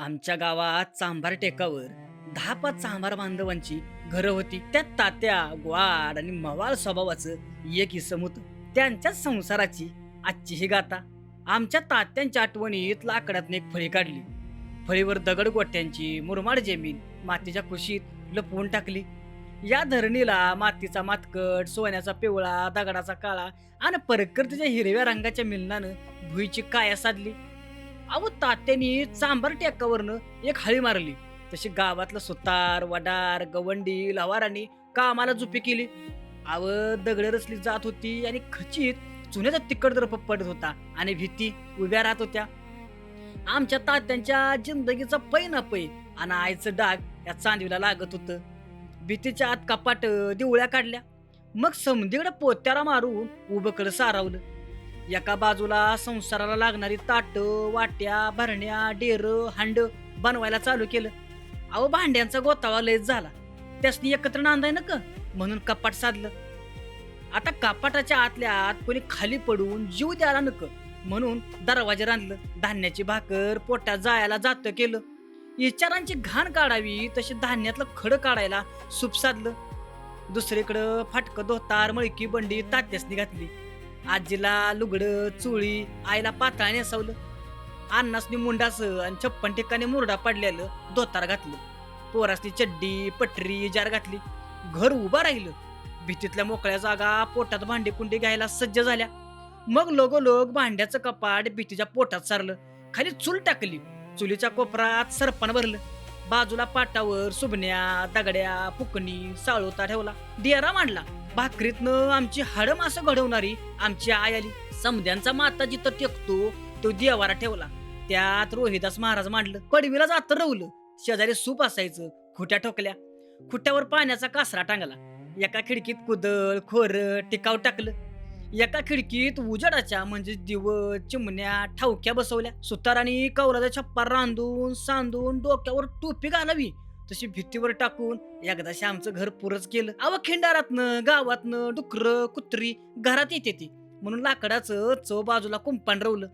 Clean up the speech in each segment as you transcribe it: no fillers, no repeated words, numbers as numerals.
आमच्या गावात चांभार टेकावर 10-5 चांभार बांधवांची घरं होती. त्यात तात्या ग्वाड आणि मवाळ स्वभावाचं एक इसम होतं. त्यांच्याच संसाराची आजची ही गाथा. आमच्या तात्यांच्या आठवणीत लाकडातनं एक फळी काढली. फळीवर दगड गोट्यांची मुरमाड जमीन मातीच्या कुशीत लपवून टाकली. या धरणीला मातीचा मातकट, सोन्याचा पिवळा, दगडाचा काळा आणि प्रकृतीच्या हिरव्या रंगाच्या मिलनानं भुईची काया साधली. अहो तात्यानी चांभार टेकावरनं एक हळी मारली. तशी गावातलं सुतार, वडार, गवंडी, लवारांनी कामाला जुपी केली. अव दगड रचली जात होती आणि खचित चुन्याचा तिखट दरप पडत होता आणि भीती उभ्या राहत होत्या. आमच्या तात्यांच्या जिंदगीचा पै ना पै आणि आईचं डाग या चांदीला लागत होतं. भीतीच्या आत कपाट दिवळ्या काढल्या. मग समधीकडे पोत्याला मारून उभं सारावलं. एका बाजूला संसाराला लागणारी ताट, वाट्या, भरण्या, डेर, हांड बनवायला चालू केलं. अहो भांड्यांचा गोतावळा लयच झाला. त्यासनी एकत्र नांदाय नका म्हणून कपाट साधलं. आता कपाटाच्या आतल्या आत कोणी खाली पडून जीव द्यायला नक म्हणून दरवाजे रांधलं. धान्याची भाकर पोटात जायला जात केलं. विचारांची घाण काढावी तशी धान्यातलं खडं काढायला सूप साधलं. दुसरीकडं फाटकं धोतार, मळकी बंडी तात्यासनी घातली. आजीला लुगडं चुळी, आईला पातळ नेसवलं. अण्णासनी मुंडास आणि 56 ठिकाणी मुरडा पडलेलं धोतार घातलं. पोरासनी चड्डी पटरी जार घातली. घर उभं राहिलं. भीतीतल्या मोकळ्या जागा पोटात भांडी कुंडी घ्यायला सज्ज झाल्या. मग लोगोलोग भांड्याचं कपाट भीतीच्या पोटात सारलं. खाली चूल टाकली. चुलीच्या कोपरात सरपण भरलं. बाजूला पाटावर सुबण्या, दगड्या, पुकणी, साळोता ठेवला. डेरा मांडला. भाकरीतनं आमची हाडं मासं घडवणारी आमची आई आली. समद्यांचा माता जिथं टेकतो तो देवारा ठेवला. त्यात रोहिदास महाराज मांडलं. कडवीला जात रवलं. शेजारी सूप असायचं. खुट्या ठोकल्या. खुट्यावर पाण्याचा कासरा टांगला. एका खिडकीत कुदळ खोर टिकाव टाकलं. एका खिडकीत उजाडाच्या म्हणजे दिवस चिमण्या ठावक्या बसवल्या. सुतारांनी कवराचा छप्पर रांधून सांधून डोक्यावर टोपी घालावी तशी भीतीवर टाकून एकदाशी आमचं घर पुरच केलं. अव खिंडारातनं गावातनं डुकर कुत्री घरात येते ती म्हणून लाकडाचं चव बाजूला कुंपान रवलं.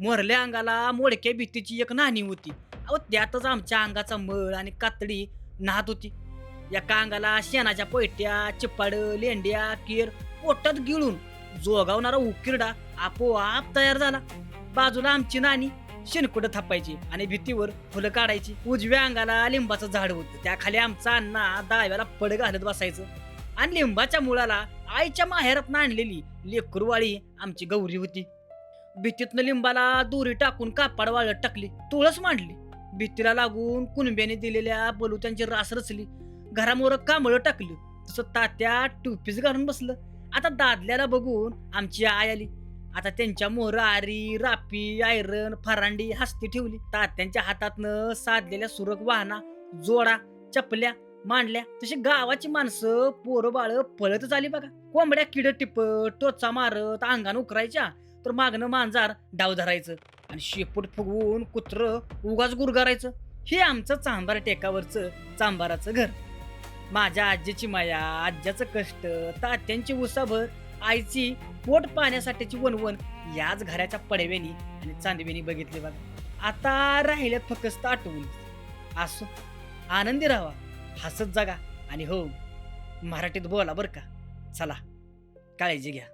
मोरल्या अंगाला मोडक्या भीतीची एक नाणी होती. अव त्यातच आमच्या अंगाचा मळ आणि कातडी नाहत होती. एका अंगाला शेणाच्या पैट्या, चिपाड, लेंड्या, केर पोटात गिळून जोगावणारा उकिरडा आपोआप तयार झाला. बाजूला आमची नाणी शिनकुट थापायची आणि भीतीवर फुलं काढायची. उजव्या अंगाला लिंबाचं झाड होतं. त्याखाली आमचा अण्णा डाव्याला पड घालत बसायचं. आणि लिंबाच्या मुळाला आईच्या माहेरात आणलेली लेकरुवाळी आमची गौरी होती. भीतीतनं लिंबाला दोरी टाकून कापड वाळत टाकली. तुळस मांडली. भीतीला लागून कुणब्याने दिलेल्या बलुत्यांची रास रचली. घरामोर कांबळ टाकलं. तसं तात्या टोपीच घालून बसलं. आता दादल्याला बघून आमची आई आली. आता त्यांच्या मोहर आरी, रापी, आयरन, फरांडी हस्ती ठेवली. तात्यांच्या हातातनं साधलेल्या सुरग वाहना, जोडा, चपल्या मांडल्या. तशी गावाची माणसं पोरं बाळ पळतच आली बघा. कोंबड्या किड टिपत टोचा मारत अंगानं उकरायच्या तर मागणं मांजार डाव धरायचं आणि शेपूट फुगवून कुत्र उगाच गुरगारायचं. हे आमचं चांभार टेकावरचं चांभाराचं घर. माझ्या आजीची माया, आज्याचं कष्ट, तात्यांची उसाभर, आईची पोट पाण्यासाठीची वनवन याच घराच्या पडव्यानी आणि चांदव्यानी बघितले बघा. आता राहिल्यात फक्त आठवून. असो, आनंदी राहा, हसत जगा आणि हो मराठीत बोला बर का. चला, काळजी घ्या.